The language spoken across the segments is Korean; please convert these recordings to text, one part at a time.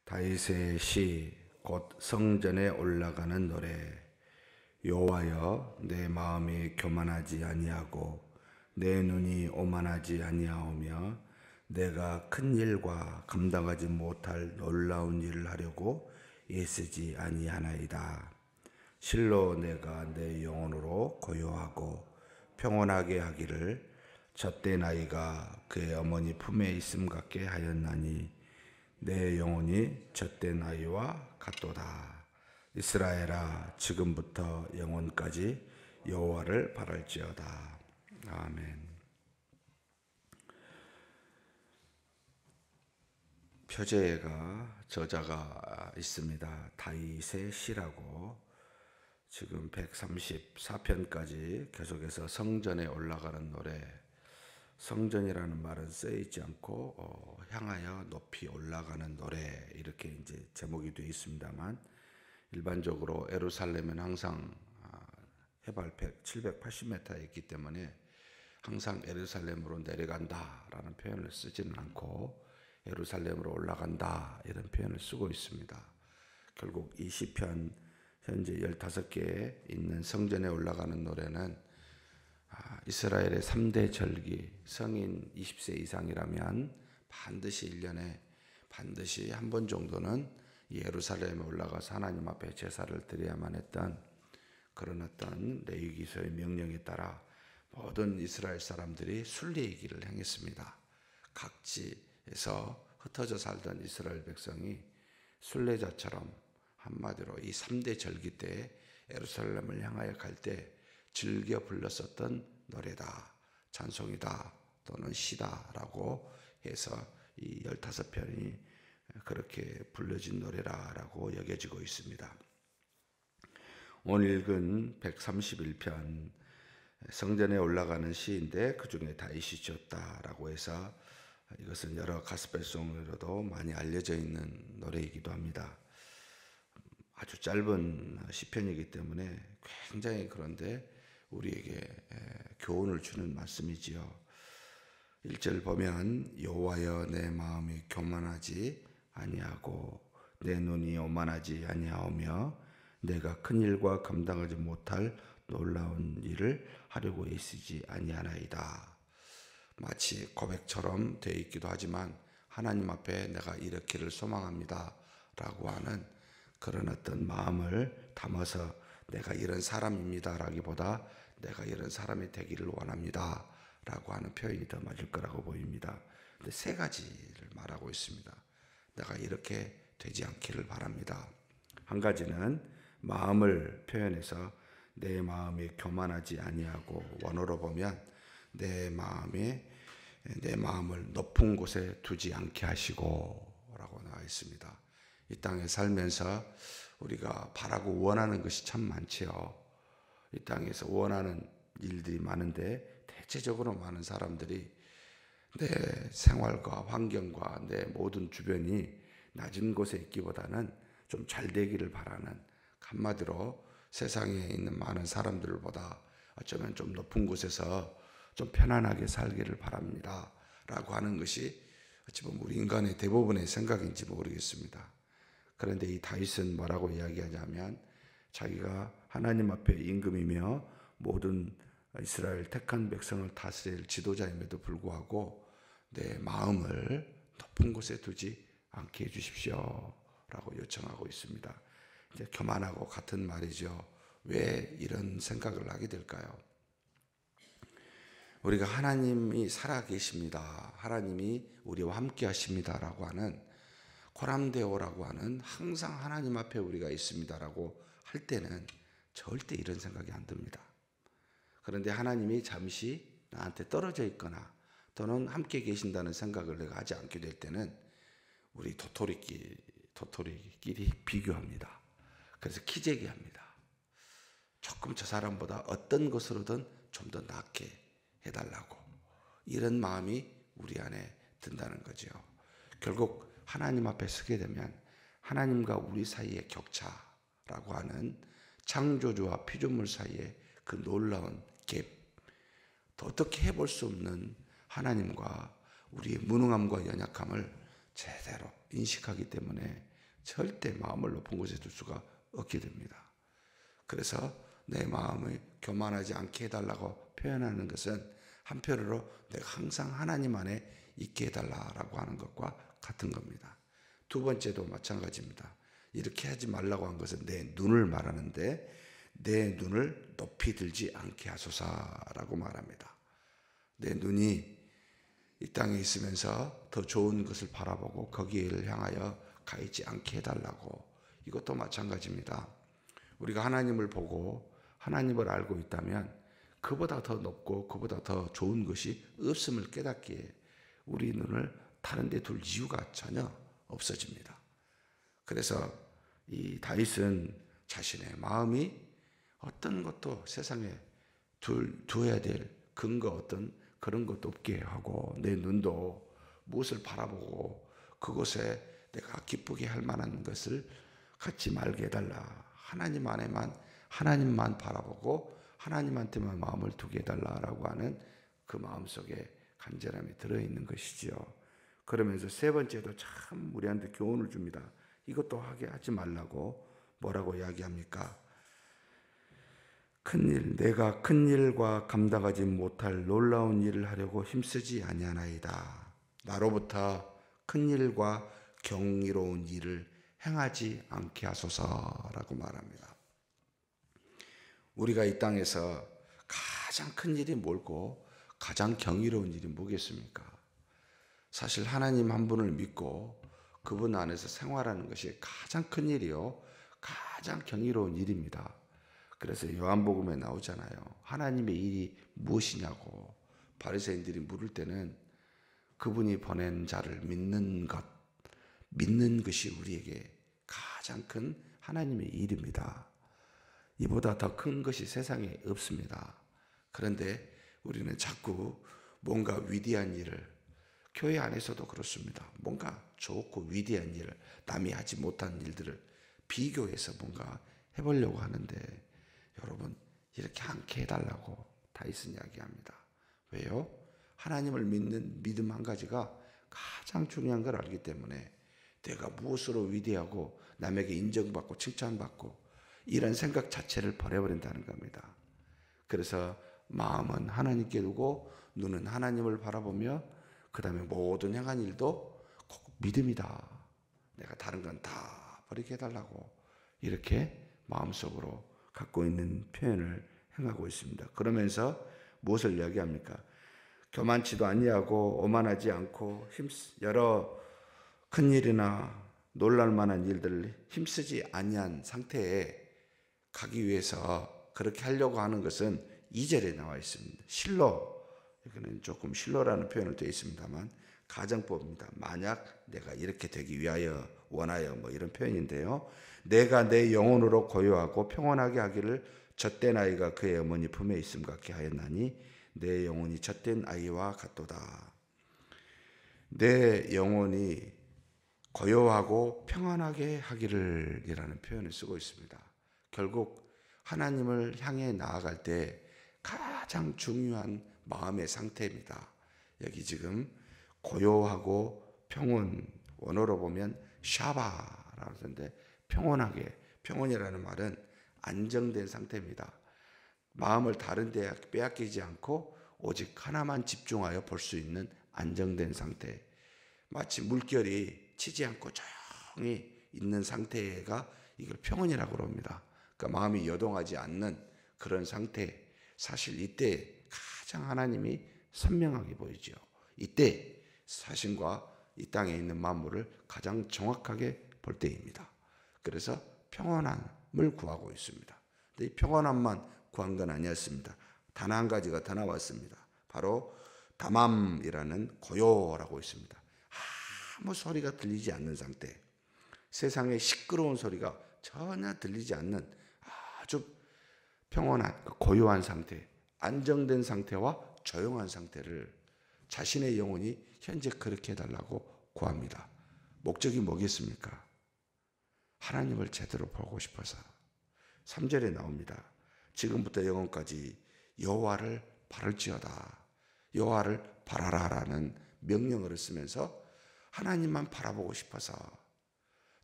다윗의 시 곧 성전에 올라가는 노래. 여호와여, 내 마음이 교만하지 아니하고 내 눈이 오만하지 아니하오며 내가 큰 일과 감당하지 못할 놀라운 일을 하려고 애쓰지 아니하나이다. 실로 내가 내 영혼으로 고요하고 평온하게 하기를 젖된 아이가 그의 어머니 품에 있음 같게 하였나니 내 영혼이 젖된 아이와 같도다. 이스라엘아, 지금부터 영원까지 여호와를 바랄지어다. 아멘. 표제가 저자가 있습니다. 다윗의 시라고. 지금 134편까지 계속해서 성전에 올라가는 노래. 성전이라는 말은 쓰이지 않고 향하여 높이 올라가는 노래, 이렇게 이제 제목이 되어 있습니다만, 일반적으로 예루살렘은 항상 해발 780m에 있기 때문에 항상 예루살렘으로 내려간다라는 표현을 쓰지는 않고 예루살렘으로 올라간다 이런 표현을 쓰고 있습니다. 결국 이 시편 현재 15개에 있는 성전에 올라가는 노래는 이스라엘의 3대 절기, 성인 20세 이상이라면 반드시 1년에 반드시 한 번 정도는 예루살렘에 올라가서 하나님 앞에 제사를 드려야만 했던 그런 어떤 레위기서의 명령에 따라 모든 이스라엘 사람들이 순례의기를 행했습니다. 각지에서 흩어져 살던 이스라엘 백성이 순례자처럼 한마디로 이 3대 절기 때 예루살렘을 향하여 갈 때 즐겨 불렀었던 노래다, 찬송이다 또는 시다라고 해서 이 15편이 그렇게 불려진 노래라고 여겨지고 있습니다. 오늘 읽은 131편 성전에 올라가는 시인데 그 중에 다윗이 지었다라고 해서 이것은 여러 가스펠송으로도 많이 알려져 있는 노래이기도 합니다. 아주 짧은 시편이기 때문에 굉장히 그런데 우리에게 교훈을 주는 말씀이지요. 1절 보면 여호와여, 내 마음이 교만하지 아니하고 내 눈이 오만하지 아니하오며 내가 큰 일과 감당하지 못할 놀라운 일을 하려고 애쓰지 아니하나이다. 마치 고백처럼 되어 있기도 하지만 하나님 앞에 내가 이렇기를 소망합니다 라고 하는 그런 어떤 마음을 담아서 내가 이런 사람입니다 라기보다 내가 이런 사람이 되기를 원합니다 라고 하는 표현이 더 맞을 거라고 보입니다. 근데 세 가지를 말하고 있습니다. 내가 이렇게 되지 않기를 바랍니다. 한 가지는 마음을 표현해서 내 마음이 교만하지 아니하고, 원어로 보면 내 마음을 높은 곳에 두지 않게 하시고 라고 나와 있습니다. 이 땅에 살면서 우리가 바라고 원하는 것이 참 많지요. 이 땅에서 원하는 일들이 많은데 대체적으로 많은 사람들이 내 생활과 환경과 내 모든 주변이 낮은 곳에 있기보다는 좀 잘 되기를 바라는, 한마디로 세상에 있는 많은 사람들보다 어쩌면 좀 높은 곳에서 좀 편안하게 살기를 바랍니다 라고 하는 것이 어찌 보면 우리 인간의 대부분의 생각인지 모르겠습니다. 그런데 이 다윗은 뭐라고 이야기하냐면, 자기가 하나님 앞에 임금이며 모든 이스라엘 택한 백성을 다스릴 지도자임에도 불구하고 내 마음을 높은 곳에 두지 않게 해주십시오 라고 요청하고 있습니다. 이제 교만하고 같은 말이죠. 왜 이런 생각을 하게 될까요? 우리가 하나님이 살아계십니다, 하나님이 우리와 함께 하십니다 라고 하는 코람데오라고 하는, 항상 하나님 앞에 우리가 있습니다라고 할 때는 절대 이런 생각이 안 듭니다. 그런데 하나님이 잠시 나한테 떨어져 있거나 또는 함께 계신다는 생각을 내가 하지 않게 될 때는 우리 도토리끼리 비교합니다. 그래서 기재기합니다. 조금 저 사람보다 어떤 것으로든 좀 더 낫게 해달라고, 이런 마음이 우리 안에 든다는 거죠. 결국 하나님 앞에 서게 되면 하나님과 우리 사이의 격차라고 하는, 창조주와 피조물 사이의 그 놀라운 갭, 어떻게 해볼 수 없는 하나님과 우리의 무능함과 연약함을 제대로 인식하기 때문에 절대 마음을 높은 곳에 둘 수가 없게 됩니다. 그래서 내 마음을 교만하지 않게 해달라고 표현하는 것은 한편으로 내가 항상 하나님 안에 있게 해달라고 하는 것과 같은 겁니다. 두 번째도 마찬가지입니다. 이렇게 하지 말라고 한 것은 내 눈을 말하는데, 내 눈을 높이 들지 않게 하소서라고 말합니다. 내 눈이 이 땅에 있으면서 더 좋은 것을 바라보고 거기를 향하여 가 있지 않게 해달라고. 이것도 마찬가지입니다. 우리가 하나님을 보고 하나님을 알고 있다면 그보다 더 높고 그보다 더 좋은 것이 없음을 깨닫기에 우리 눈을 다른 데 둘 이유가 전혀 없어집니다. 그래서 이 다윗은 자신의 마음이 어떤 것도 세상에 두어야 될 근거, 어떤 그런 것도 없게 하고, 내 눈도 무엇을 바라보고 그곳에 내가 기쁘게 할 만한 것을 갖지 말게 해달라. 하나님 안에만, 하나님만 바라보고 하나님한테만 마음을 두게 해달라라고 하는 그 마음속에 간절함이 들어있는 것이지요. 그러면서 세 번째도 참 우리한테 교훈을 줍니다. 이것도 하게 하지 말라고. 뭐라고 이야기합니까? 큰일, 내가 큰 일과 감당하지 못할 놀라운 일을 하려고 힘쓰지 아니하나이다. 나로부터 큰 일과 경이로운 일을 행하지 않게 하소서라고 말합니다. 우리가 이 땅에서 가장 큰 일이 뭘고 가장 경이로운 일이 뭐겠습니까? 사실 하나님 한 분을 믿고 그분 안에서 생활하는 것이 가장 큰 일이요, 가장 경이로운 일입니다. 그래서 요한복음에 나오잖아요. 하나님의 일이 무엇이냐고 바리새인들이 물을 때는 그분이 보낸 자를 믿는 것이 우리에게 가장 큰 하나님의 일입니다. 이보다 더 큰 것이 세상에 없습니다. 그런데 우리는 자꾸 뭔가 위대한 일을, 교회 안에서도 그렇습니다. 뭔가 좋고 위대한 일을, 남이 하지 못한 일들을 비교해서 뭔가 해보려고 하는데, 여러분 이렇게 않게 해달라고 다윗은 이야기합니다. 왜요? 하나님을 믿는 믿음 한 가지가 가장 중요한 걸 알기 때문에 내가 무엇으로 위대하고 남에게 인정받고 칭찬받고 이런 생각 자체를 버려버린다는 겁니다. 그래서 마음은 하나님께 두고 눈은 하나님을 바라보며 그 다음에 모든 행한 일도 꼭 믿음이다. 내가 다른 건 다 버리게 해달라고 이렇게 마음속으로 갖고 있는 표현을 행하고 있습니다. 그러면서 무엇을 이야기합니까? 교만치도 아니하고 오만하지 않고 여러 큰 일이나 놀랄 만한 일들을 힘쓰지 아니한 상태에 가기 위해서 그렇게 하려고 하는 것은 2절에 나와 있습니다. 실로, 여기는 조금 실로라는 표현을 되어 있습니다만 가정법입니다. 만약 내가 이렇게 되기 위하여 원하여 뭐 이런 표현인데요. 내가 내 영혼으로 고요하고 평온하게 하기를 젖된 아이가 그의 어머니 품에 있음 같게 하였나니 내 영혼이 젖된 아이와 같도다. 내 영혼이 고요하고 평안하게 하기를 이라는 표현을 쓰고 있습니다. 결국 하나님을 향해 나아갈 때 가장 중요한 마음의 상태입니다. 여기 지금 고요하고 평온, 원어로 보면 샤바라고 하는데 평온하게, 평온이라는 말은 안정된 상태입니다. 마음을 다른 데 빼앗기지 않고 오직 하나만 집중하여 볼 수 있는 안정된 상태. 마치 물결이 치지 않고 조용히 있는 상태가 이걸 평온이라고 합니다. 그러니까 마음이 여동하지 않는 그런 상태. 사실 이때 가장 하나님이 선명하게 보이죠. 이때 자신과 이 땅에 있는 만물을 가장 정확하게 볼 때입니다. 그래서 평온함을 구하고 있습니다. 근데 이 평온함만 구한 건 아니었습니다. 단 한 가지가 더 나왔습니다. 바로 담함이라는 고요라고 있습니다. 아무 소리가 들리지 않는 상태, 세상의 시끄러운 소리가 전혀 들리지 않는 아주 평온한 고요한 상태, 안정된 상태와 조용한 상태를 자신의 영혼이 현재 그렇게 해달라고 구합니다. 목적이 뭐겠습니까? 하나님을 제대로 보고 싶어서. 3절에 나옵니다. 지금부터 영원까지 여호와를 바랄지어다. 여호와를 바라라라는 명령어를 쓰면서 하나님만 바라보고 싶어서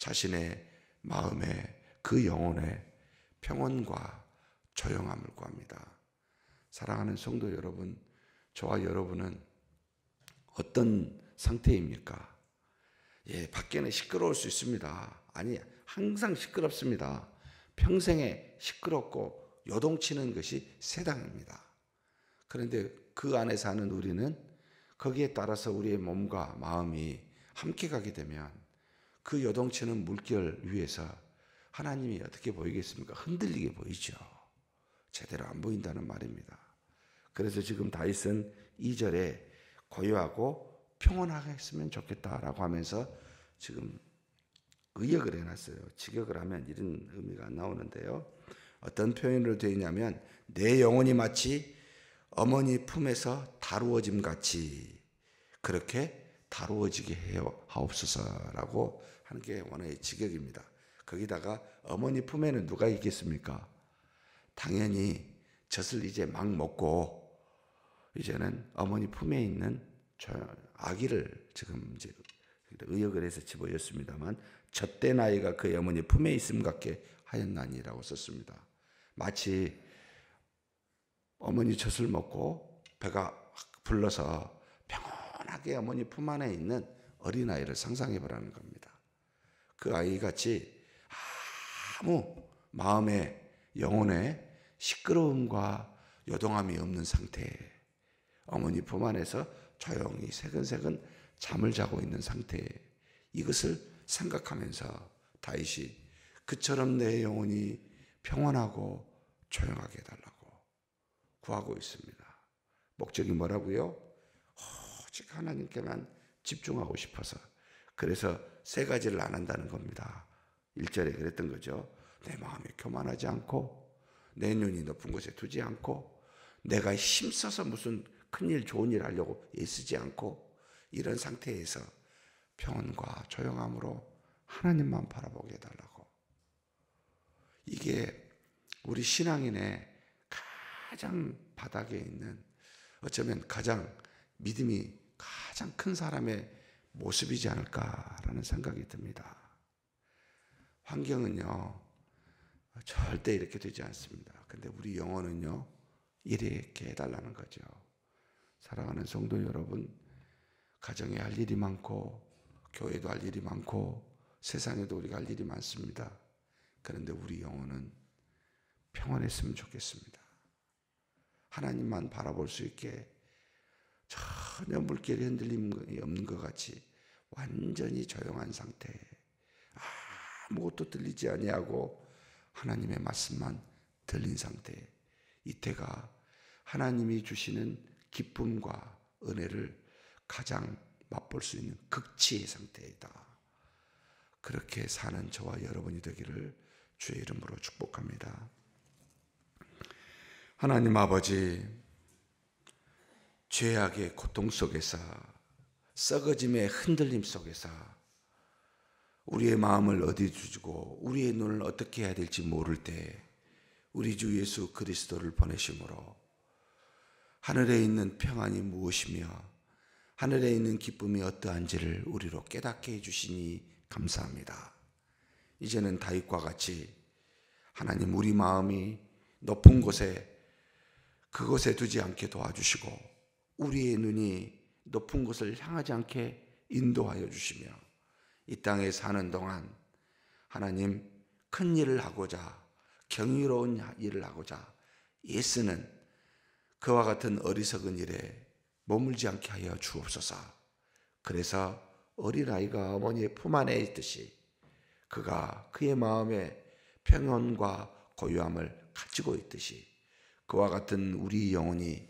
자신의 마음에 그 영혼의 평온과 조용함을 구합니다. 사랑하는 성도 여러분, 저와 여러분은 어떤 상태입니까? 밖에는 시끄러울 수 있습니다. 아니, 항상 시끄럽습니다. 평생에 시끄럽고 요동치는 것이 세상입니다. 그런데 그 안에 사는 우리는 거기에 따라서 우리의 몸과 마음이 함께 가게 되면 그 요동치는 물결 위에서 하나님이 어떻게 보이겠습니까? 흔들리게 보이죠. 제대로 안 보인다는 말입니다. 그래서 지금 다윗은 2절에 고요하고 평온하게 했으면 좋겠다라고 하면서 지금 의역을 해놨어요. 직역을 하면 이런 의미가 나오는데요. 어떤 표현으로 되어 있냐면 내 영혼이 마치 어머니 품에서 다루어짐 같이 그렇게 다루어지게 해요 하옵소서라고 하는 게 원어의 직역입니다. 거기다가 어머니 품에는 누가 있겠습니까? 당연히 젖을 이제 막 먹고 이제는 어머니 품에 있는 아기를 지금 이제 의역을 해서 집어였습니다만 젖된 아이가 그의 어머니 품에 있음 같게 하였나니라고 썼습니다. 마치 어머니 젖을 먹고 배가 불러서 평온하게 어머니 품 안에 있는 어린아이를 상상해 보라는 겁니다. 그 아이같이 아무 마음에 영혼에 시끄러움과 요동함이 없는 상태에 어머니 품 안에서 조용히 새근새근 잠을 자고 있는 상태에 이것을 생각하면서 다윗이 그처럼 내 영혼이 평온하고 조용하게 해달라고 구하고 있습니다. 목적이 뭐라고요? 오직 하나님께만 집중하고 싶어서. 그래서 세 가지를 안 한다는 겁니다. 1절에 그랬던 거죠. 내 마음이 교만하지 않고 내 눈이 높은 곳에 두지 않고 내가 힘써서 무슨 큰일 좋은 일 하려고 애쓰지 않고 이런 상태에서 평온과 조용함으로 하나님만 바라보게 해달라고. 이게 우리 신앙인의 가장 바닥에 있는 어쩌면 가장 믿음이 가장 큰 사람의 모습이지 않을까라는 생각이 듭니다. 환경은요 절대 이렇게 되지 않습니다. 근데 우리 영혼은요 이렇게 해달라는 거죠. 사랑하는 성도 여러분, 가정에 할 일이 많고 교회도 할 일이 많고 세상에도 우리가 할 일이 많습니다. 그런데 우리 영혼은 평안했으면 좋겠습니다. 하나님만 바라볼 수 있게 전혀 물결이 흔들림이 없는 것 같이 완전히 조용한 상태에 아무것도 들리지 아니하고 하나님의 말씀만 들린 상태에 이때가 하나님이 주시는 기쁨과 은혜를 가장 맛볼 수 있는 극치의 상태이다. 그렇게 사는 저와 여러분이 되기를 주의 이름으로 축복합니다. 하나님 아버지, 죄악의 고통 속에서 썩어짐의 흔들림 속에서 우리의 마음을 어디 두고 우리의 눈을 어떻게 해야 될지 모를 때 우리 주 예수 그리스도를 보내심으로 하늘에 있는 평안이 무엇이며 하늘에 있는 기쁨이 어떠한지를 우리로 깨닫게 해주시니 감사합니다. 이제는 다윗과 같이 하나님 우리 마음이 높은 곳에 그곳에 두지 않게 도와주시고 우리의 눈이 높은 곳을 향하지 않게 인도하여 주시며 이 땅에 사는 동안 하나님 큰 일을 하고자 경이로운 일을 하고자 애쓰는 그와 같은 어리석은 일에 머물지 않게 하여 주옵소서. 그래서 어린아이가 어머니의 품 안에 있듯이 그가 그의 마음에 평온과 고요함을 가지고 있듯이 그와 같은 우리 영혼이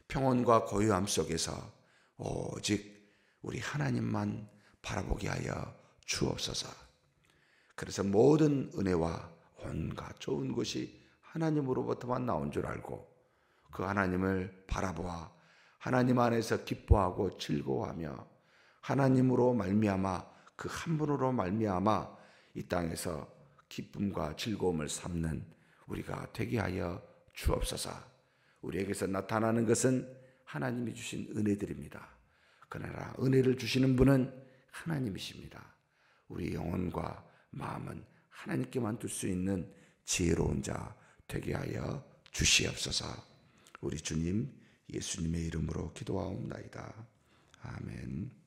평온과 고요함 속에서 오직 우리 하나님만 바라보게 하여 주옵소서. 그래서 모든 은혜와 온갖 좋은 것이 하나님으로부터만 나온 줄 알고 그 하나님을 바라보아 하나님 안에서 기뻐하고 즐거워하며 하나님으로 말미암아 그 한 분으로 말미암아 이 땅에서 기쁨과 즐거움을 삼는 우리가 되게 하여 주옵소서. 우리에게서 나타나는 것은 하나님이 주신 은혜들입니다. 그러나 은혜를 주시는 분은 하나님이십니다. 우리 영혼과 마음은 하나님께만 둘 수 있는 지혜로운 자 되게 하여 주시옵소서. 우리 주님 예수님의 이름으로 기도하옵나이다. 아멘.